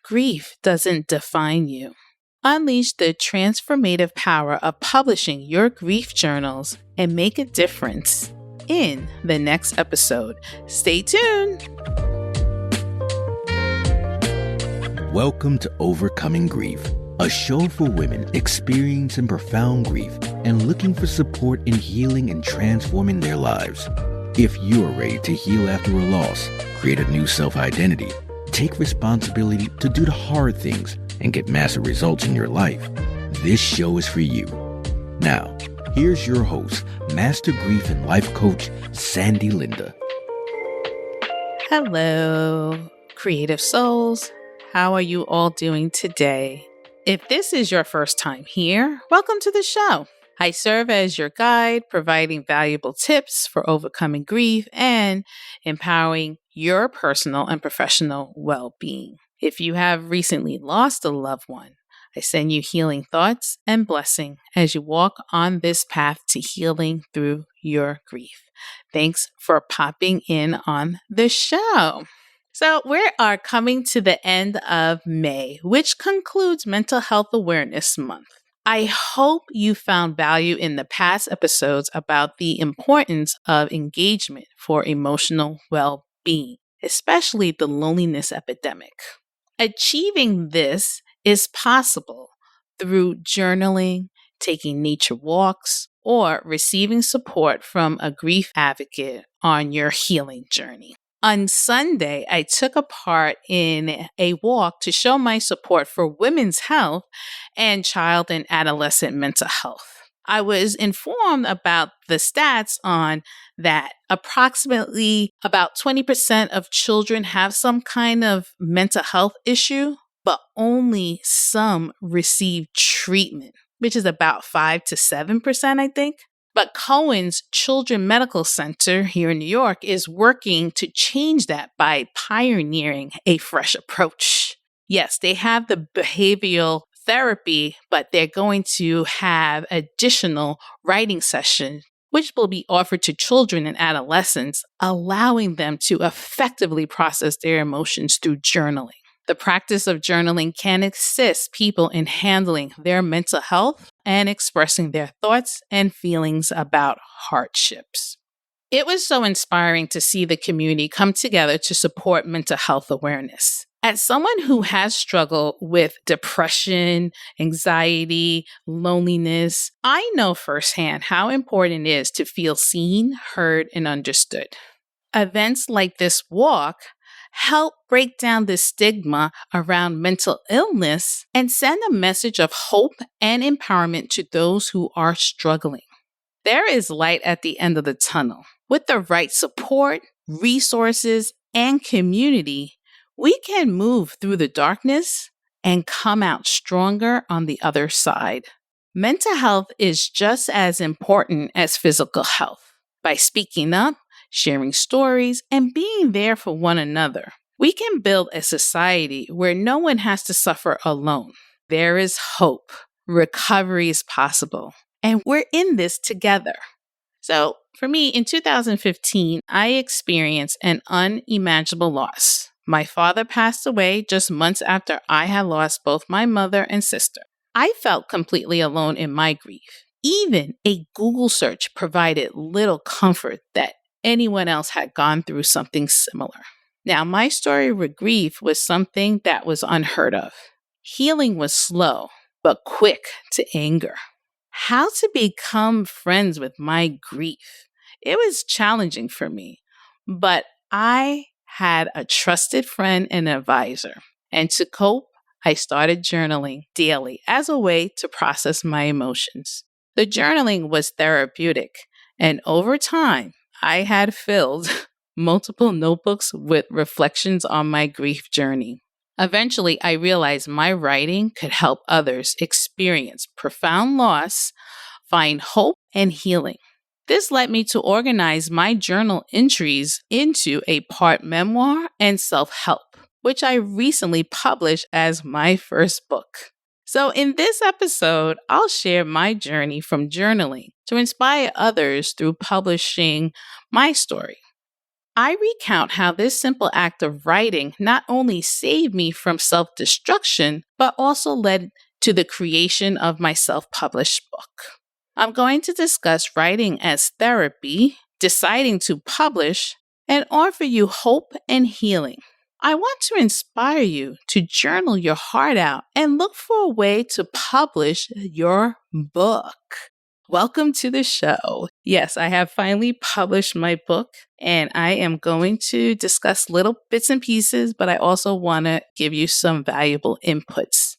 grief doesn't define you. Unleash the transformative power of publishing your grief journals and make a difference in the next episode. Stay tuned. Welcome to Overcoming Grief, a show for women experiencing profound grief and looking for support in healing and transforming their lives. If you are ready to heal after a loss, create a new self-identity, take responsibility to do the hard things, and get massive results in your life, this show is for you. Now, here's your host, Master Grief and Life Coach, Sandy Linda. Hello, creative souls. How are you all doing today? If this is your first time here, welcome to the show. I serve as your guide, providing valuable tips for overcoming grief and empowering your personal and professional well-being. If you have recently lost a loved one, I send you healing thoughts and blessing as you walk on this path to healing through your grief. Thanks for popping in on the show. So we are coming to the end of May, which concludes Mental Health Awareness Month. I hope you found value in the past episodes about the importance of engagement for emotional well-being, especially the loneliness epidemic. Achieving this is possible through journaling, taking nature walks, or receiving support from a grief advocate on your healing journey. On Sunday, I took a part in a walk to show my support for women's health and child and adolescent mental health. I was informed about the stats on that approximately about 20% of children have some kind of mental health issue, but only some receive treatment, which is about 5 to 7%, I think. But Cohen's Children's Medical Center here in New York is working to change that by pioneering a fresh approach. Yes, they have the behavioral therapy, but they're going to have additional writing sessions, which will be offered to children and adolescents, allowing them to effectively process their emotions through journaling. The practice of journaling can assist people in handling their mental health and expressing their thoughts and feelings about hardships. It was so inspiring to see the community come together to support mental health awareness. As someone who has struggled with depression, anxiety, loneliness, I know firsthand how important it is to feel seen, heard, and understood. Events like this walk help break down the stigma around mental illness and send a message of hope and empowerment to those who are struggling. There is light at the end of the tunnel. With the right support, resources, and community, we can move through the darkness and come out stronger on the other side. Mental health is just as important as physical health. By speaking up, sharing stories, and being there for one another, we can build a society where no one has to suffer alone. There is hope. Recovery is possible. And we're in this together. So, for me, in 2015, I experienced an unimaginable loss. My father passed away just months after I had lost both my mother and sister. I felt completely alone in my grief. Even a Google search provided little comfort that anyone else had gone through something similar. Now, my story with grief was something that was unheard of. Healing was slow, but quick to anger. How to become friends with my grief? It was challenging for me, but I had a trusted friend and advisor. And to cope, I started journaling daily as a way to process my emotions. The journaling was therapeutic, and over time, I had filled multiple notebooks with reflections on my grief journey. Eventually, I realized my writing could help others experience profound loss, find hope, and healing. This led me to organize my journal entries into a part-memoir and self-help, which I recently published as my first book. So in this episode, I'll share my journey from journaling to inspire others through publishing my story. I recount how this simple act of writing not only saved me from self destruction, but also led to the creation of my self published book. I'm going to discuss writing as therapy, deciding to publish, and offer you hope and healing. I want to inspire you to journal your heart out and look for a way to publish your book. Welcome to the show. Yes, I have finally published my book, and I am going to discuss little bits and pieces, but I also want to give you some valuable inputs.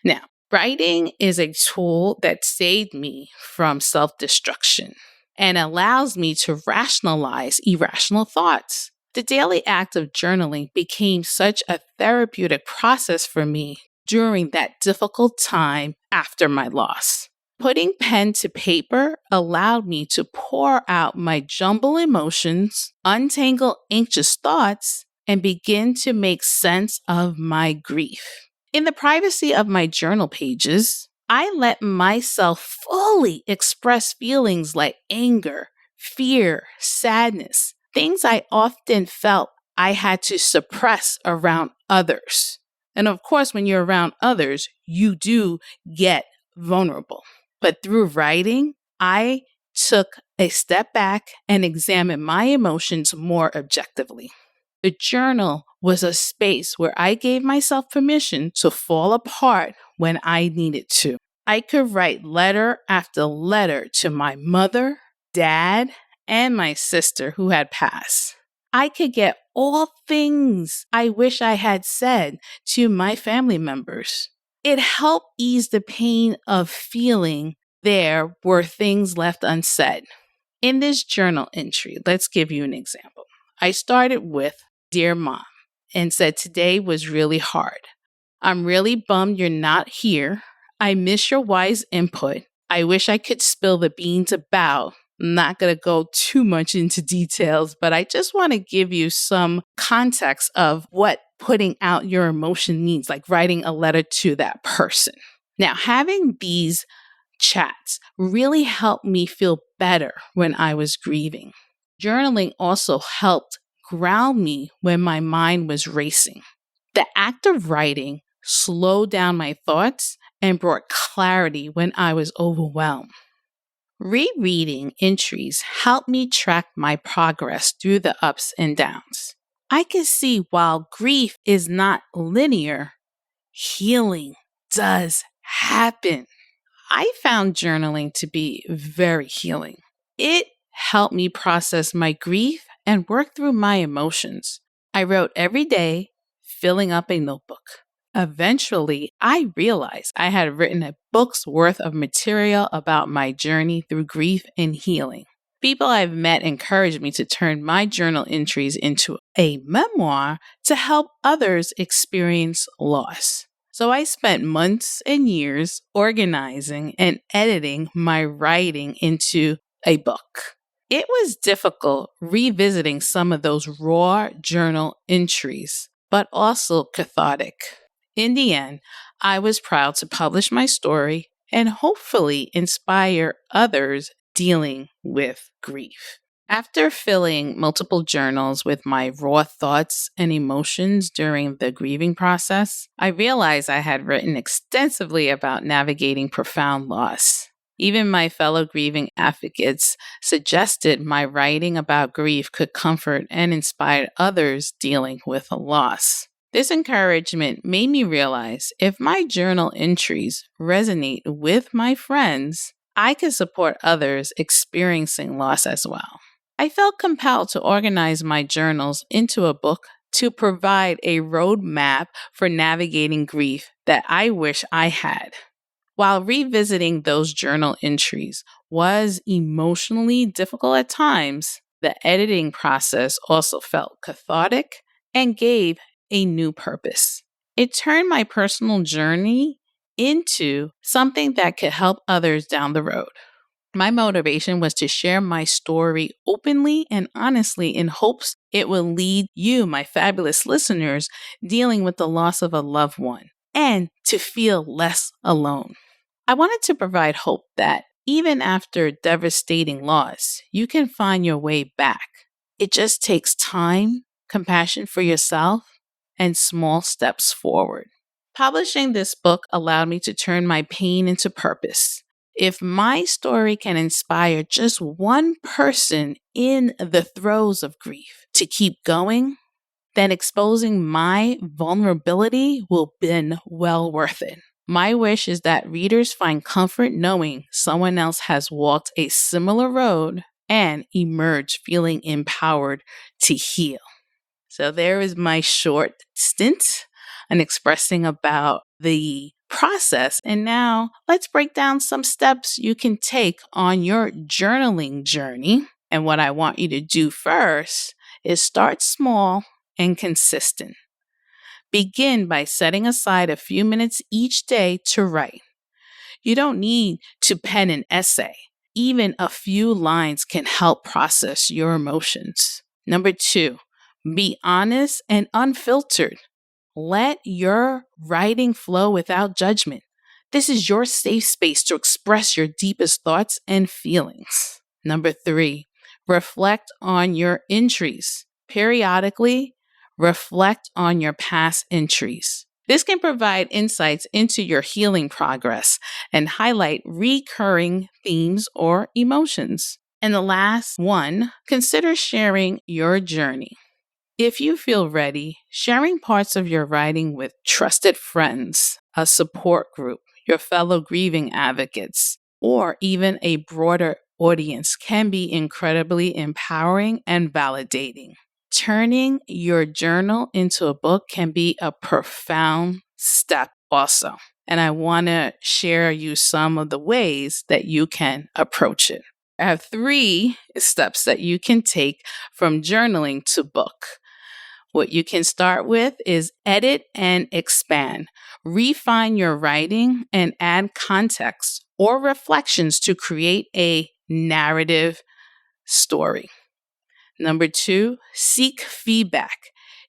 Now, writing is a tool that saved me from self-destruction and allows me to rationalize irrational thoughts. The daily act of journaling became such a therapeutic process for me during that difficult time after my loss. Putting pen to paper allowed me to pour out my jumbled emotions, untangle anxious thoughts, and begin to make sense of my grief. In the privacy of my journal pages, I let myself fully express feelings like anger, fear, sadness, things I often felt I had to suppress around others. And of course, when you're around others, you do get vulnerable. But through writing, I took a step back and examined my emotions more objectively. The journal was a space where I gave myself permission to fall apart when I needed to. I could write letter after letter to my mother, dad, and my sister who had passed. I could get all things I wish I had said to my family members. It helped ease the pain of feeling there were things left unsaid. In this journal entry, let's give you an example. I started with, "Dear Mom," and said, "Today was really hard. I'm really bummed you're not here. I miss your wise input. I wish I could spill the beans about." I'm not going to go too much into details, but I just want to give you some context of what putting out your emotion means, like writing a letter to that person. Now, having these chats really helped me feel better when I was grieving. Journaling also helped ground me when my mind was racing. The act of writing slowed down my thoughts and brought clarity when I was overwhelmed. Rereading entries helped me track my progress through the ups and downs. I could see while grief is not linear, healing does happen. I found journaling to be very healing. It helped me process my grief and work through my emotions. I wrote every day, filling up a notebook. Eventually, I realized I had written a book's worth of material about my journey through grief and healing. People I've met encouraged me to turn my journal entries into a memoir to help others experience loss. So I spent months and years organizing and editing my writing into a book. It was difficult revisiting some of those raw journal entries, but also cathartic. In the end, I was proud to publish my story and hopefully inspire others dealing with grief. After filling multiple journals with my raw thoughts and emotions during the grieving process, I realized I had written extensively about navigating profound loss. Even my fellow grieving advocates suggested my writing about grief could comfort and inspire others dealing with a loss. This encouragement made me realize if my journal entries resonate with my friends, I could support others experiencing loss as well. I felt compelled to organize my journals into a book to provide a roadmap for navigating grief that I wish I had. While revisiting those journal entries was emotionally difficult at times, the editing process also felt cathartic and gave a new purpose. It turned my personal journey into something that could help others down the road. My motivation was to share my story openly and honestly in hopes it will lead you, my fabulous listeners, dealing with the loss of a loved one and to feel less alone. I wanted to provide hope that even after devastating loss, you can find your way back. It just takes time, compassion for yourself, and small steps forward. Publishing this book allowed me to turn my pain into purpose. If my story can inspire just one person in the throes of grief to keep going, then exposing my vulnerability will have been well worth it. My wish is that readers find comfort knowing someone else has walked a similar road and emerged feeling empowered to heal. So there is my short stint on expressing about the process. And now let's break down some steps you can take on your journaling journey. And what I want you to do first is start small and consistent. Begin by setting aside a few minutes each day to write. You don't need to pen an essay. Even a few lines can help process your emotions. Number 2, be honest and unfiltered. Let your writing flow without judgment. This is your safe space to express your deepest thoughts and feelings. Number 3, reflect on your entries. Periodically, reflect on your past entries. This can provide insights into your healing progress and highlight recurring themes or emotions. And the last one, consider sharing your journey. If you feel ready, sharing parts of your writing with trusted friends, a support group, your fellow grieving advocates, or even a broader audience can be incredibly empowering and validating. Turning your journal into a book can be a profound step also. And I want to share you some of the ways that you can approach it. I have 3 steps that you can take from journaling to book. What you can start with is edit and expand. Refine your writing and add context or reflections to create a narrative story. Number 2, seek feedback.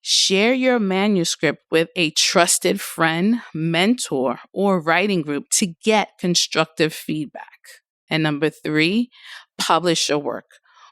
Share your manuscript with a trusted friend, mentor, or writing group to get constructive feedback. And number 3, publish your work.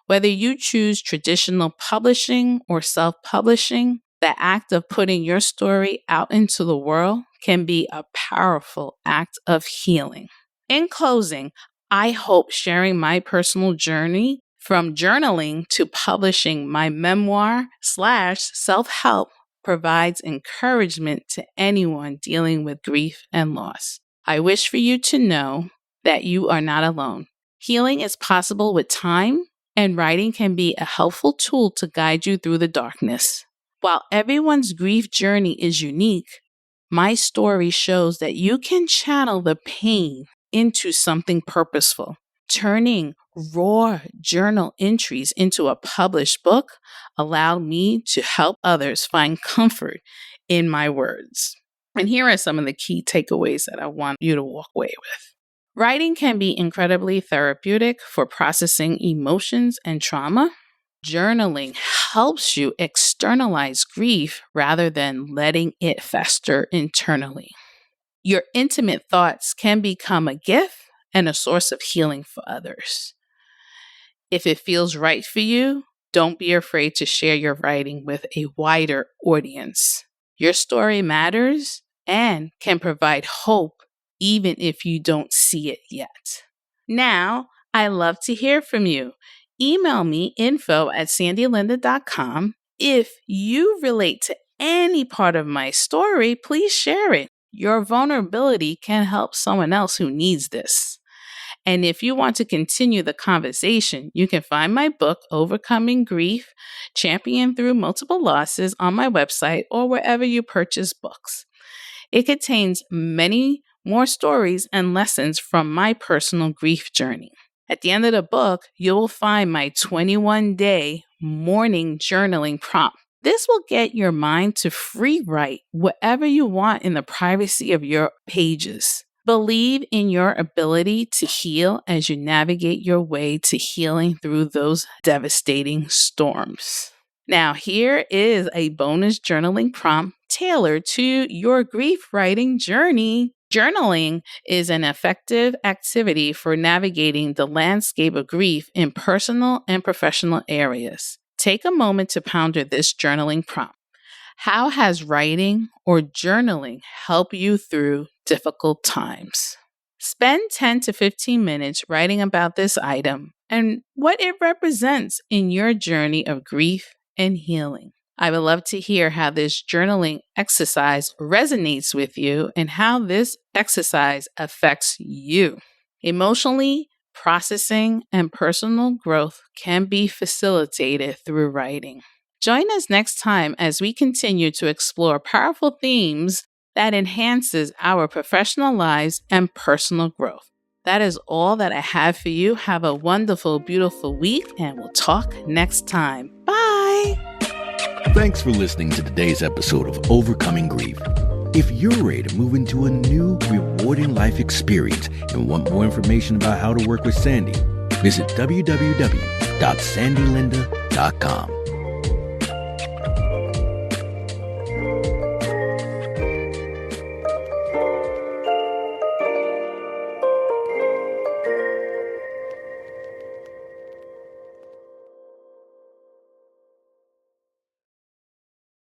Whether you choose traditional publishing or self-publishing, the act of putting your story out into the world can be a powerful act of healing. In closing, I hope sharing my personal journey from journaling to publishing my memoir/self-help provides encouragement to anyone dealing with grief and loss. I wish for you to know that you are not alone. Healing is possible with time, and writing can be a helpful tool to guide you through the darkness. While everyone's grief journey is unique, my story shows that you can channel the pain into something purposeful. Turning raw journal entries into a published book allowed me to help others find comfort in my words. And here are some of the key takeaways that I want you to walk away with. Writing can be incredibly therapeutic for processing emotions and trauma. Journaling helps you externalize grief rather than letting it fester internally. Your intimate thoughts can become a gift and a source of healing for others. If it feels right for you, don't be afraid to share your writing with a wider audience. Your story matters and can provide hope even if you don't see it yet. Now, I love to hear from you. Email me info@sandylinda.com. If you relate to any part of my story, please share it. Your vulnerability can help someone else who needs this. And if you want to continue the conversation, you can find my book, Overcoming Grief, Champion Through Multiple Losses, on my website or wherever you purchase books. It contains many more stories and lessons from my personal grief journey. At the end of the book, you will find my 21-day morning journaling prompt. This will get your mind to free write whatever you want in the privacy of your pages. Believe in your ability to heal as you navigate your way to healing through those devastating storms. Now, here is a bonus journaling prompt tailored to your grief writing journey. Journaling is an effective activity for navigating the landscape of grief in personal and professional areas. Take a moment to ponder this journaling prompt. How has writing or journaling helped you through difficult times? Spend 10 to 15 minutes writing about this item and what it represents in your journey of grief and healing. I would love to hear how this journaling exercise resonates with you and how this exercise affects you. Emotionally, processing and personal growth can be facilitated through writing. Join us next time as we continue to explore powerful themes that enhances our professional lives and personal growth. That is all that I have for you. Have a wonderful, beautiful week, and we'll talk next time. Bye. Thanks for listening to today's episode of Overcoming Grief. If you're ready to move into a new, rewarding life experience and want more information about how to work with Sandy, visit www.sandylinda.com.